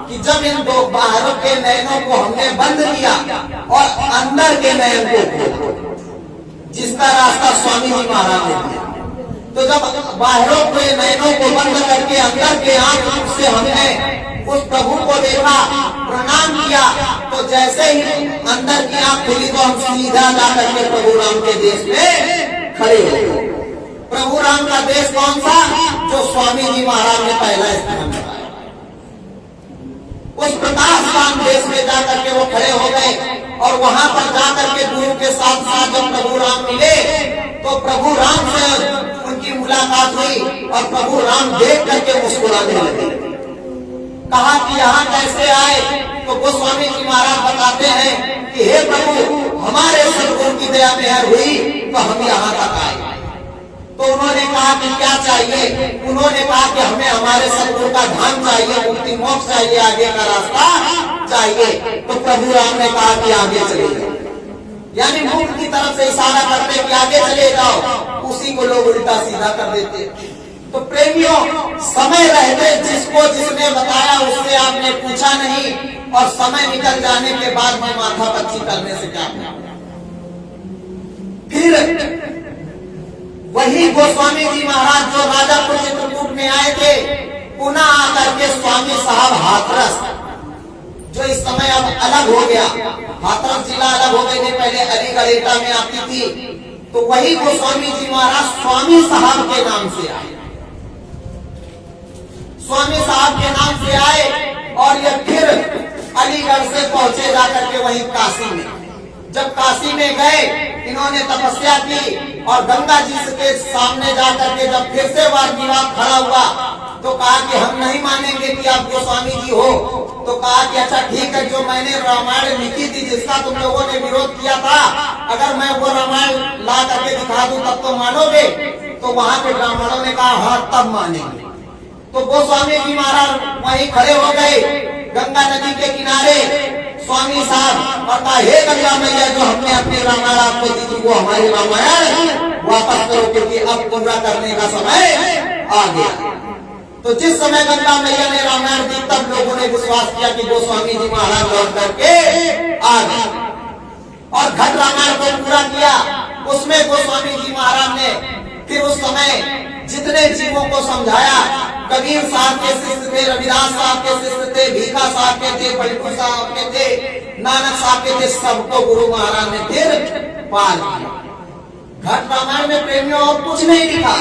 कि जब इन दो बाहरों के नयनों को हमने बंद किया और अंदर के नयन को, जिसका रास्ता स्वामी जी महाराज ने दिया, तो जब बाहरों के नयनों को बंद करके अंदर के आंख से हमने उस प्रभु को देखा, प्रणाम किया, तो जैसे ही अंदर की आंख खुली तो हम सीधा जाकर के प्रभु राम के देश में खड़े हो गए। प्रभु राम का देश कौन सा? जो स्वामी जी महाराज ने पहला स्थान बताया। उस प्रकाश राजस्थान देश में जाकर के वो खड़े हो गए और वहां पर जाकर के गुरु के साथ साथ जब प्रभु राम मिले तो प्रभु राम से उनकी मुलाकात हुई और प्रभु राम देख करके मुस्कुराने लगे। कहा कि यहाँ कैसे आए? तो गोस्वामी जी महाराज बताते हैं कि हे प्रभु, हमारे सदगुरु की दया मेहर हुई तो हम यहाँ तक आए। तो उन्होंने कहा कि क्या चाहिए? उन्होंने कहा कि हमें हमारे सदगुरु का धाम चाहिए, मुक्ति मोक्ष चाहिए, आगे का रास्ता चाहिए। तो प्रभु राम ने कहा कि आगे चले जाओ, यानी मुख की तरफ से इशारा करते कि आगे चले जाओ, उसी को लोग उल्टा सीधा कर देते। तो प्रेमियों, समय रहते जिसको जिसने बताया उससे आपने पूछा नहीं, और समय निकल जाने के बाद में माथा पच्ची करने से क्या फायदा? फिर वही गोस्वामी जी महाराज जो राजापुर चित्रकूट में आए थे, पुनः आकर के स्वामी साहब हाथरस, जो इस समय अब अलग हो गया, हाथरस जिला अलग हो गई थी, पहले अलीगढ़ एटा में आती थी, तो वही गोस्वामी जी महाराज स्वामी साहब के नाम से आए। स्वामी साहब के नाम से आए और ये फिर अलीगढ़ से पहुंचे जाकर के वहीं काशी में। जब काशी में गए, इन्होंने तपस्या की और गंगा जी के सामने जाकर के जब फिर से वाद विवाद खड़ा हुआ तो कहा कि हम नहीं मानेंगे कि आप गोस्वामी जी हो। तो कहा कि अच्छा ठीक है, जो मैंने रामायण लिखी थी जिसका तुम लोगों ने विरोध किया था, अगर मैं वो रामायण ला करके दिखा दूं तब तो मानोगे? तो वहां के ब्राह्मणों ने कहा हाँ तब मानेंगे। तो गोस्वामी जी महाराज वहीं खड़े हो गए गंगा नदी के किनारे, स्वामी साहब, और कहा हे गंगा मैया, जो हमने अपने रामायण आपको दी थी वो हमारी रामायण वापस करो, क्योंकि अब पूरा करने का समय आ गया। तो जिस समय गंगा मैया ने रामायण दी तब लोगों ने विश्वास किया कि गोस्वामी जी महाराज लौट करके आ गए और घट रामायण को पूरा किया। उसमें गोस्वामी जी महाराज ने फिर उस समय जितने जीवों को समझाया, कबीर साहब के शिष्य थे, रविदास साहब के शिष्य थे, भीखा साहब के थे, बलपुर साहब के थे, नानक साहब के थे, सबको गुरु महाराज ने फिर पार किया। घट रामायण में प्रेमियों और कुछ नहीं लिखा,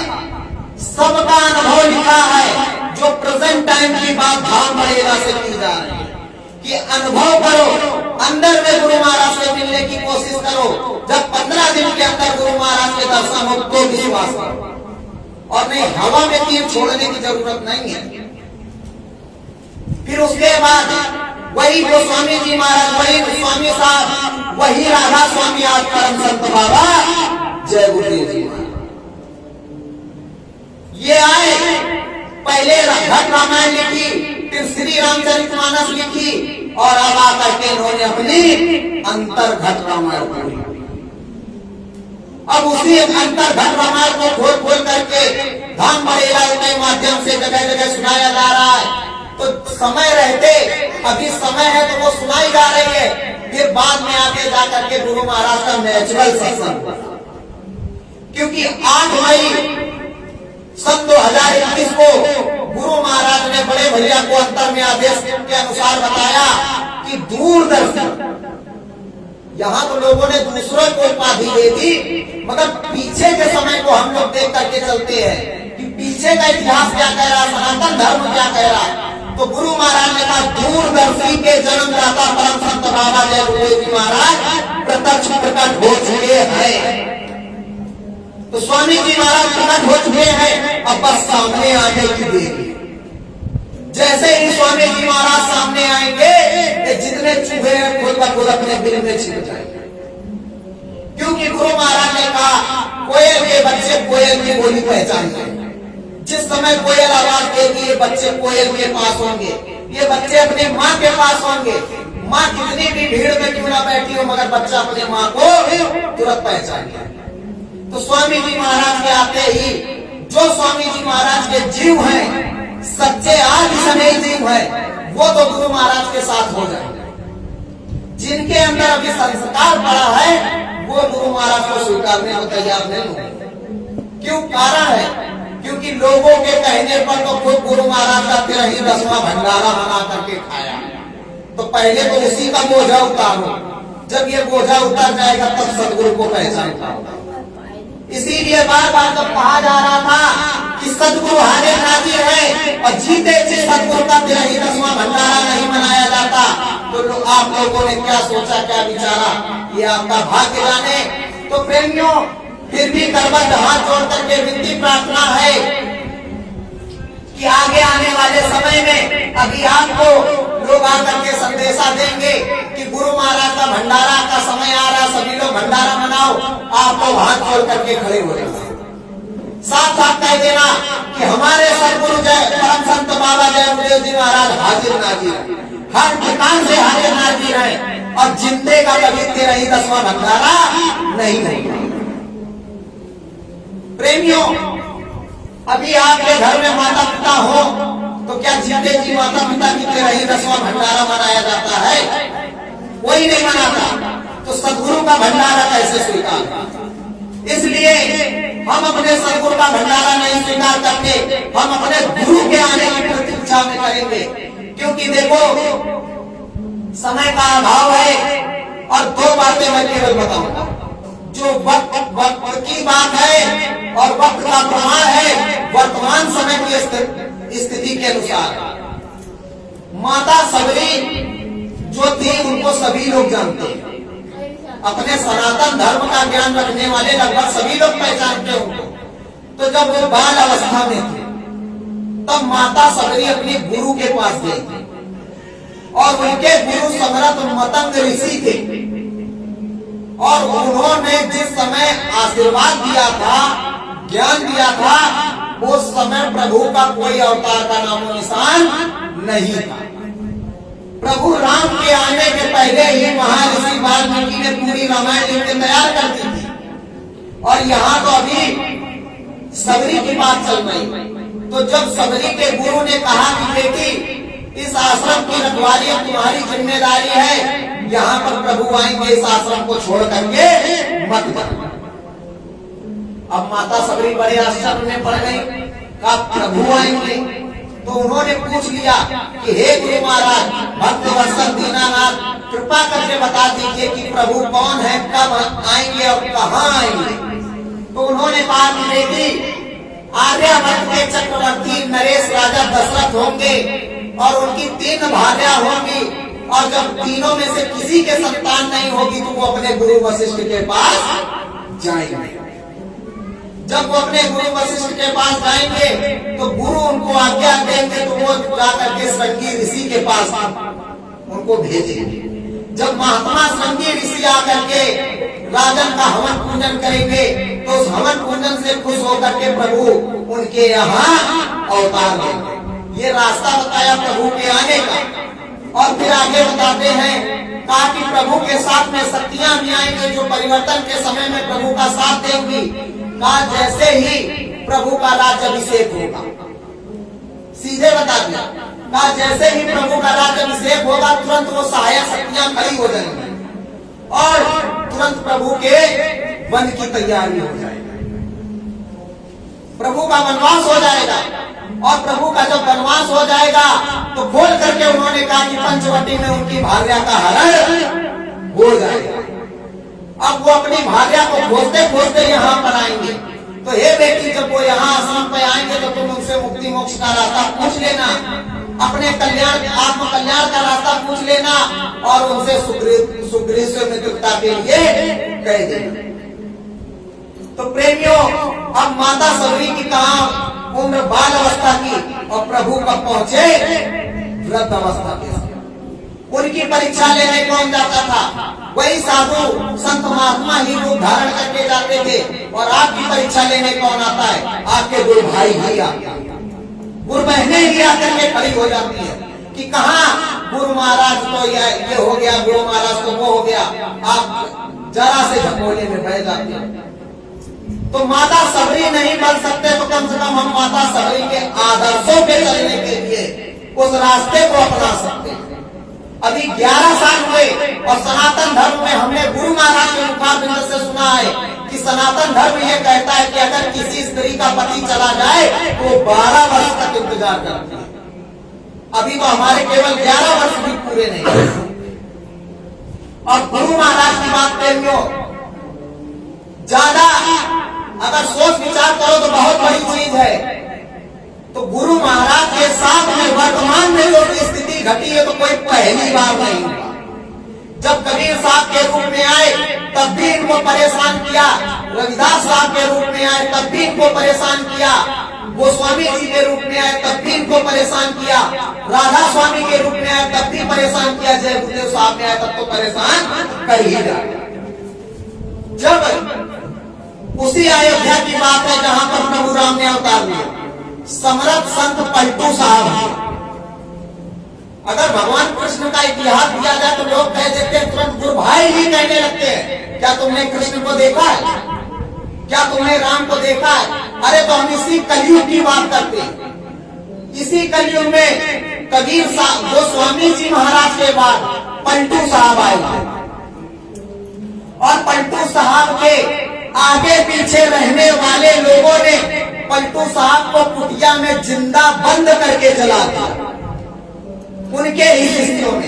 सबका अनुभव लिखा है, जो प्रेजेंट टाइम की बात धाम बड़ेगा से की जा रही है कि अनुभव करो, अंदर में गुरु महाराज से मिलने की कोशिश करो। जब 15 दिन के अंदर गुरु महाराज के दर्शन हो तो विश्वास करो, और नहीं हवा में तीर छोड़ने की जरूरत नहीं है। फिर उसके बाद वही गोस्वामी जी महाराज, वही स्वामी साहब, वही राधा स्वामी, आज परम संत बाबा जय गुरुदेव जी महाराज, ये आए, पहले घट रामायण लिखी, फिर श्री रामचरितमानस लिखी, और अब आकर के इन्होंने अपनी अंतर घट रामायण पूरी। अब उसी अंतर घट रामायण को खोल खोल करके धाम बड़ेला के माध्यम से जगह जगह सुनाया जा रहा है। तो समय रहते, अभी समय है तो वो सुनाई जा रही है। फिर बाद में आगे जाकर के गुरु महाराज का नेचुरल सत्संग, क्योंकि 8 मई सन 2021 को गुरु महाराज ने बड़े भैया को अंतर में आदेश के अनुसार बताया कि दूरदर्शन, यहाँ तो लोगों ने दूसरों को उपाधि दे दी, मगर पीछे के समय को हम लोग देख करके चलते हैं कि पीछे का इतिहास क्या कह रहा, सनातन धर्म क्या कह रहा। तो गुरु महाराज ने कहा दूरदर्शी के जन्मदाता परम संत बाबा जय गुरुदेव जी महाराज प्रत्यक्ष प्रकट हो चुके हैं। तो स्वामी जी महाराज प्रकट हो चुके हैं, अब बस सामने आने की देरी। जैसे ही स्वामी जी महाराज सामने आएंगे, जितने चूहे हैं खुद ब खुद अपने दिल में छिप जाएंगे, क्योंकि गुरु महाराज ने कहा कोयल के बच्चे कोयल की बोली पहचानते हैं। जिस समय कोयल आवाज देगी ये बच्चे कोयल के पास होंगे, ये बच्चे अपने माँ के पास होंगे। माँ कितनी भी भीड़ में क्यों ना बैठी हो, मगर बच्चा अपने माँ को तुरंत पहचान गया। तो स्वामी जी महाराज के आते ही, जो स्वामी जी महाराज के जीव हैं, सच्चे आज समय जीव है, वो तो गुरु महाराज के साथ हो जाए। जिनके अंदर अभी संस्कार पड़ा है वो गुरु महाराज को स्वीकारने को तैयार नहीं हो। क्यों? कारण है क्योंकि लोगों के कहने पर तो खुद गुरु महाराज का 13वां भंडारा बना करके खाया। तो पहले तो उसी का बोझा उतारो, जब ये बोझा उतर जाएगा तब सदगुरु को पहचान पाओगे। इसीलिए बार बार जब कहा जा रहा था कि सदगुरु हाजिर नाजिर है और जीते जी सदगुरु का 13वां भंडारा नहीं मनाया जाता, आप लोगों ने क्या सोचा, क्या विचारा, ये आपका भाग्य जाने। तो प्रेमियों, फिर भी करबद्ध हाथ जोड़ करके विनती प्रार्थना है कि आगे आने वाले समय में अभी आपको लोग आकर के संदेशा देंगे कि गुरु महाराज का भंडारा का समय आ रहा, सभी लोग भंडारा मनाओ। आप लोग हाथ जोड़ करके खड़े हो जाए, साथ साथ कह देना कि हमारे सदगुरु जय परम संत बाबा जय गुरुदेव जी महाराज हाजिर नाजिर है, हर ठिकान से हाजिर नाजिर है, और जिंदे का कभी तेरा ही 10वां भंडारा नहीं। प्रेमियों, अभी आपके घर में माता पिता हो तो क्या जिंदे जी माता पिता की तेरा ही 10वां भंडारा मनाया जाता है? कोई नहीं मनाता, तो सदगुरु का भंडारा कैसे स्वीकार? इसलिए हम अपने सदगुरु का भंडारा नहीं स्वीकार करके हम अपने गुरु के आने की प्रतीक्षा में करेंगे। क्योंकि देखो, समय का अभाव है, और 2 बातें मैं केवल बताऊंगा। जो वक्त की बात है और वक्त का प्रमाण है वर्तमान समय की स्थिति के अनुसार। माता सबरी जो थी उनको सभी लोग जानते हैं, अपने सनातन धर्म का ज्ञान रखने वाले लगभग सभी लोग पहचानते होंगे। तो जब वो बाल अवस्था में थे तब माता सबरी अपने गुरु के पास गई थी, और उनके गुरु समरथ मतंग ऋषि थे, और उन्होंने जिस समय आशीर्वाद दिया था, ज्ञान दिया था, उस समय प्रभु का कोई अवतार का नामो निशान नहीं था। प्रभु राम के आने के पहले ही महर्षि वाल्मीकि ने पूरी रामायण लिख के तैयार कर दी थी, और यहाँ तो अभी सबरी की बात चल रही। तो जब सबरी के गुरु ने कहा कि बेटी, इस आश्रम की रखवाली अब तुम्हारी जिम्मेदारी है, यहाँ पर प्रभु आएंगे, इस आश्रम को छोड़ करके मत जाओ। अब माता सबरी बड़े आश्चर्य में पड़ गई, कहा प्रभु आएंगे? तो उन्होंने पूछ लिया कि हे गुरु महाराज, भक्त वत्सल दीनानाथ, कृपा करके बता दीजिए कि प्रभु कौन है, कब आएंगे और कहाँ आएंगे? तो उन्होंने कहा कि बेटी, आर्यावर्त के चक्रवर्ती नरेश राजा दशरथ होंगे, और उनकी 3 भार्या होंगी, और जब तीनों में से किसी के संतान नहीं होगी तो वो अपने गुरु वशिष्ठ के पास जाएंगे। जब वो अपने गुरु वशिष्ठ के पास जाएंगे तो गुरु उनको आज्ञा देंगे, तो वो जाकर के श्रृंगी ऋषि के पास उनको भेजेंगे। जब महात्मा श्रृंगी ऋषि आकर के राजन का हवन पूजन करेंगे तो उस हवन पूजन से खुश होकर के प्रभु उनके यहाँ अवतार देंगे। ये रास्ता बताया प्रभु के आने का। और फिर आगे बताते हैं, कहा कि प्रभु के साथ में शक्तियां भी आएंगी जो परिवर्तन के समय में प्रभु का साथ देंगी। कहा जैसे ही प्रभु का राज्याभिषेक होगा, सीधे बता दिया, कहा जैसे ही प्रभु का राज्याभिषेक होगा तुरंत वो सहायक शक्तियां खड़ी हो जाएंगी और तुरंत प्रभु के वन की तैयारी हो जाएगी। प्रभु का वनवास हो जाएगा, और प्रभु का जब वनवास हो जाएगा तो खोल करके उन्होंने कहा कि पंचवटी में उनकी भार्या का हरण हो जाएगा। अब वो अपनी भार्या को खोजते खोजते यहाँ पर आएंगे। तो हे बेटी, जब वो यहाँ आश्रम पे आएंगे तो तुम उनसे मुक्ति मोक्ष का रास्ता पूछ लेना, अपने कल्याण आत्म कल्याण का रास्ता पूछ लेना, और उनसे सुग्रीव से मित्रता के लिए कह देना। तो प्रेमियों, अब माता सबरी की कहा उम्र बाल अवस्था की, और प्रभु कब पहुंचे? वृद्ध अवस्था के। उनकी परीक्षा लेने कौन जाता था? वही साधु संत महात्मा ही रूप धारण करके जाते थे। और आपकी परीक्षा लेने कौन आता है? आपके गुरु भाई ही आते, गुरु बहने ही आकर के खड़ी हो जाती है कि कहाँ गुरु महाराज तो ये हो गया, गुरु महाराज तो वो हो गया। आप जरा से झकोले में बह जाते हैं। तो माता सबरी नहीं बन सकते तो कम से कम हम माता सबरी के आदर्शों पे चलने के लिए उस रास्ते को अपना सकते हैं। अभी 11 साल हुए और सनातन धर्म में हमने गुरु महाराज के मुखारबिंद से सुना है कि सनातन धर्म ये कहता है कि अगर किसी स्त्री का पति चला जाए तो 12 वर्ष तक इंतजार करती है। अभी तो हमारे केवल 11 वर्ष भी पूरे नहीं। और गुरु महाराज की बात प्रेमियों, ज्यादा अगर सोच विचार करो तो बहुत बड़ी चीज है। तो गुरु महाराज के साथ में वर्तमान में जो स्थिति घटी है तो कोई पहली बार नहीं हुआ। जब कबीर साहब के रूप में आए तब भी इनको परेशान किया, रविदास साहब के रूप में आए तब भी इनको परेशान किया, गोस्वामी जी के रूप में आए तब भी इनको परेशान किया, राधा स्वामी के रूप में आए तब भी परेशान किया, जय गुरुदेव साहब में आए तब तो परेशान कर ही रहा। जब उसी अयोध्या की बात है जहां पर प्रभु राम ने अवतार लिया, समर्थ संत पलटू साहब। अगर भगवान कृष्ण का इतिहास दिया जाए तो लोग कह देते हैं, तुरंत गुरु भाई ही कहने लगते हैं, क्या तुमने कृष्ण को देखा है, क्या तुमने राम को देखा है? अरे तो हम इसी कलयुग की बात करते हैं। इसी कलयुग में कबीर साहब, गोस्वामी जी महाराज के बाद पलटू साहब आए और पलटू साहब के आगे पीछे रहने वाले लोगों ने पलटू साहब को कुटिया में जिंदा बंद करके जला दिया। उनके ही शिष्यों ने,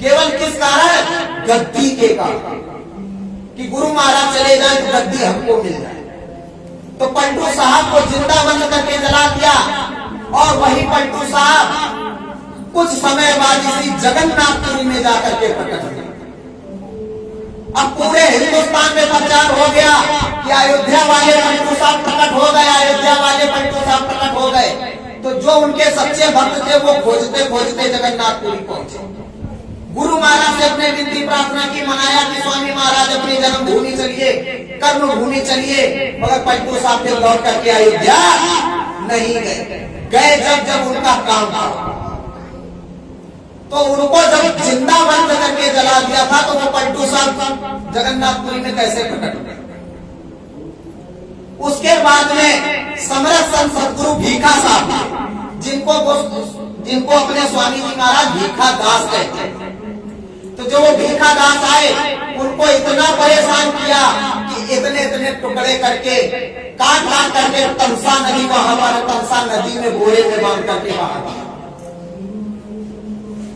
केवल किस कारण? गद्दी के कारण, कि गुरु महाराज चले जाए तो गद्दी हमको मिल जाए। तो पलटू साहब को जिंदा बंद करके जला दिया और वही पलटू साहब कुछ समय बाद इसी जगन्नाथपुरी में जाकर के प्रकट हुए। अब पूरे हिंदुस्तान में प्रचार हो गया कि अयोध्या वाले पलटू साहब प्रकट हो गए, अयोध्या वाले पलटू साहब प्रकट हो गए। तो जो उनके सच्चे भक्त थे वो खोजते खोजते जगन्नाथपुरी पहुंचे। गुरु महाराज से अपने विनती प्रार्थना की, मनाया कि स्वामी महाराज अपनी जन्मभूमि चलिए, कर्म भूमि चलिए, मगर पलटू साहब फिर लौट करके अयोध्या नहीं गए। जब उनका काम था तो उनको जब जिंदा बंद करके जला दिया था तो वो पलटू साहब जगन्नाथपुरी में कैसे प्रकट हुए? उसके बाद में समरथ संत सदगुरु भीखा साहब, जिनको अपने स्वामी जी महाराज भीखा दास कहते हैं, तो जो वो भीखा दास आए उनको इतना परेशान किया कि इतने टुकड़े करके काट करके तमसा नदी, वहां पर तमसा नदी में बोरे में बांध करके बाहर।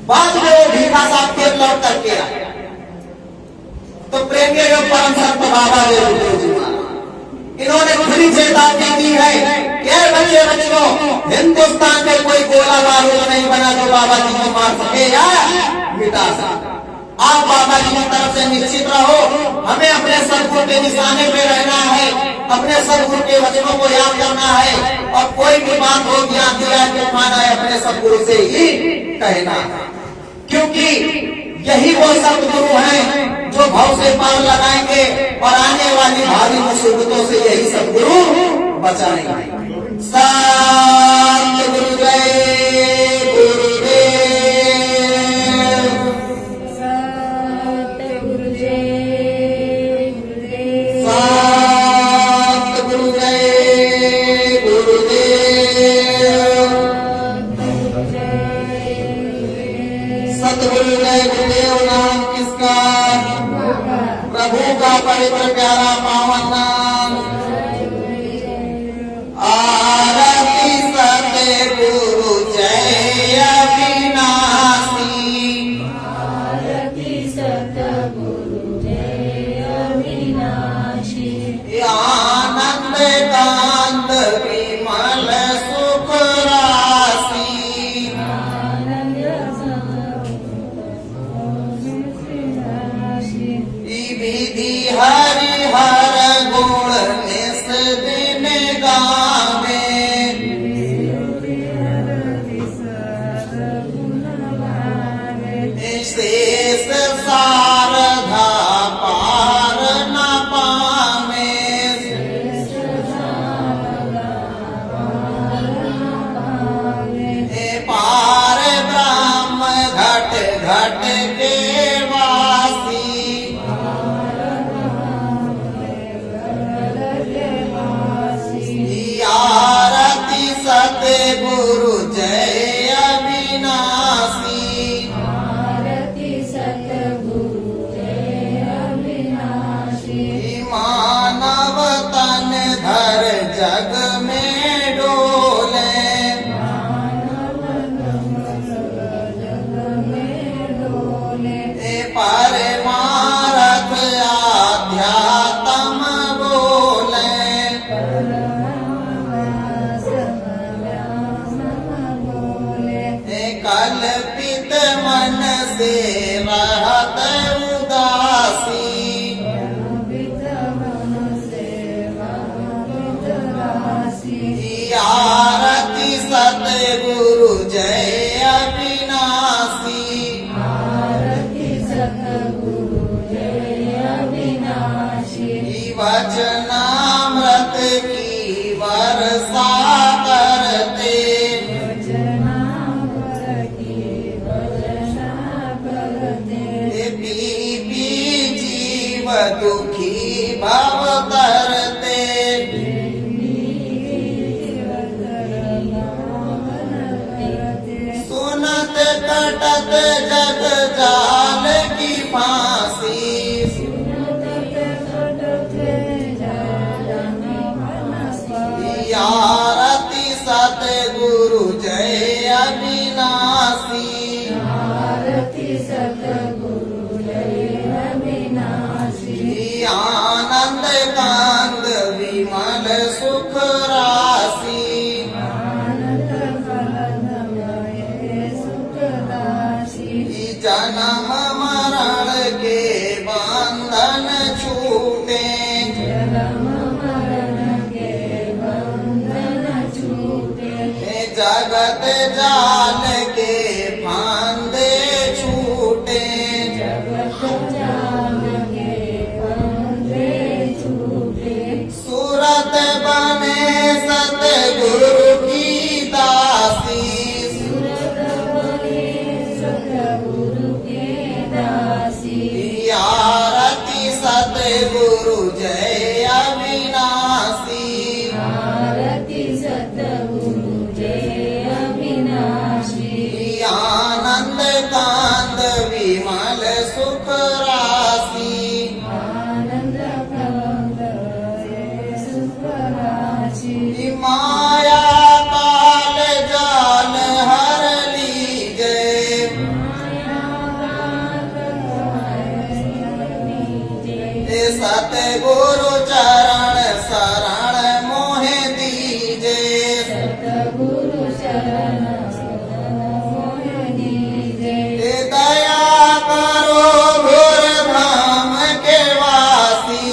बाद में वो भीखा साहब फिर लौट करके आए तो प्रेमी योग परम संत बाबा जी इन्होंने खुली चेतावनी दी है कि बच्चों, हिंदुस्तान में कोई गोला बारूद नहीं बना जो बाबा जी को मार सके या मिटा सके। आप बाबा जी की तरफ से निश्चित रहो, हमें अपने सदगुरु के निशाने पे रहना है, अपने सदगुरु के वचनों को याद करना है और कोई भी बात हो ज्ञान दिया कि उठाना है अपने सदगुरु से ही कहना है, क्योंकि यही वो सदगुरु हैं जो भव से पार लगाएंगे और आने वाली भारी मुसीबतों से यही सदगुरु बचाएंगे। सतगुरु जय गुरुदेव, सतगुरु जय गुरुदेव, सतगुरु जय गुरुदेव, सतगुरु जय गुरुदेव। नाम किसका? प्रभु का पवित्र प्यारा पावन नाम। आरती सतगुरु जय अविनाशी, आरती सतगुरु जय अविनाशी, आनंद कांत विमल सुख राशि, आनंद विधि हरि हर गुण निस दिन गावे, शेष शारदा पार न पावे, पार ब्रह्म घट घट के वासी, आरती सतगुरु जय अविनाशी, आरती सतगुरु जय अविनाशी, मानव तन धर जग में डोले, मानव जग में डोले, परमारथ आध्यात्म बोले, कल्पित मन से रहत वचनामृत की वर्षा करते, पी पी जीव दुखी भव तरते, सुनत कटत जग जाल की फांसी, आरती सतगुरु जय अविनाशी, आनंद कांद विमल सुख राशि, जन्म मरण के बंधन छूटे, जगत जाल के फांदे छूटे, सूरत बने सतगुरु की दासी, आरती सतगुरु जय अविनाशी, आनंद कांद विमल सुख राशि, माया काल जाल हर लीजे, सतगुरु चरण शरण मोहे दीजे, दया करो घोर धाम के वासी,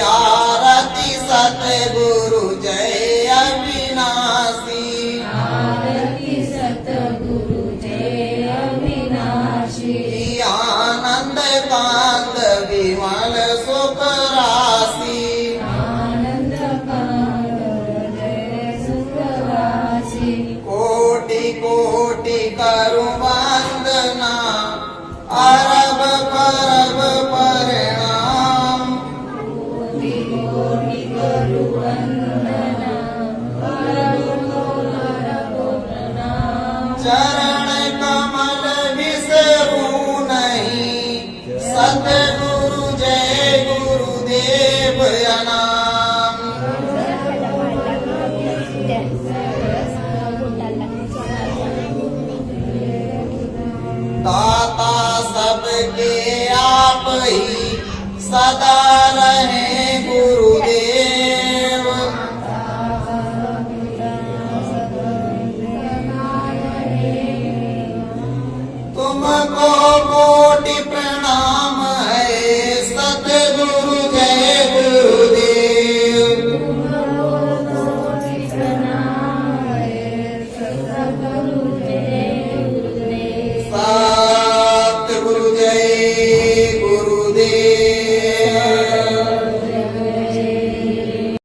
आरती सतगुरु जय अविनाशी, आनंद कांद विमल सुख राशि, कोटि कोटि करु वंदना, अरब करब परिणाम, चरण कमल विसरू नहीं, सतगुरु जय गुरुदेव अनाम, दाता सबके आप ही सदा रहे गुरुदेव, तुमको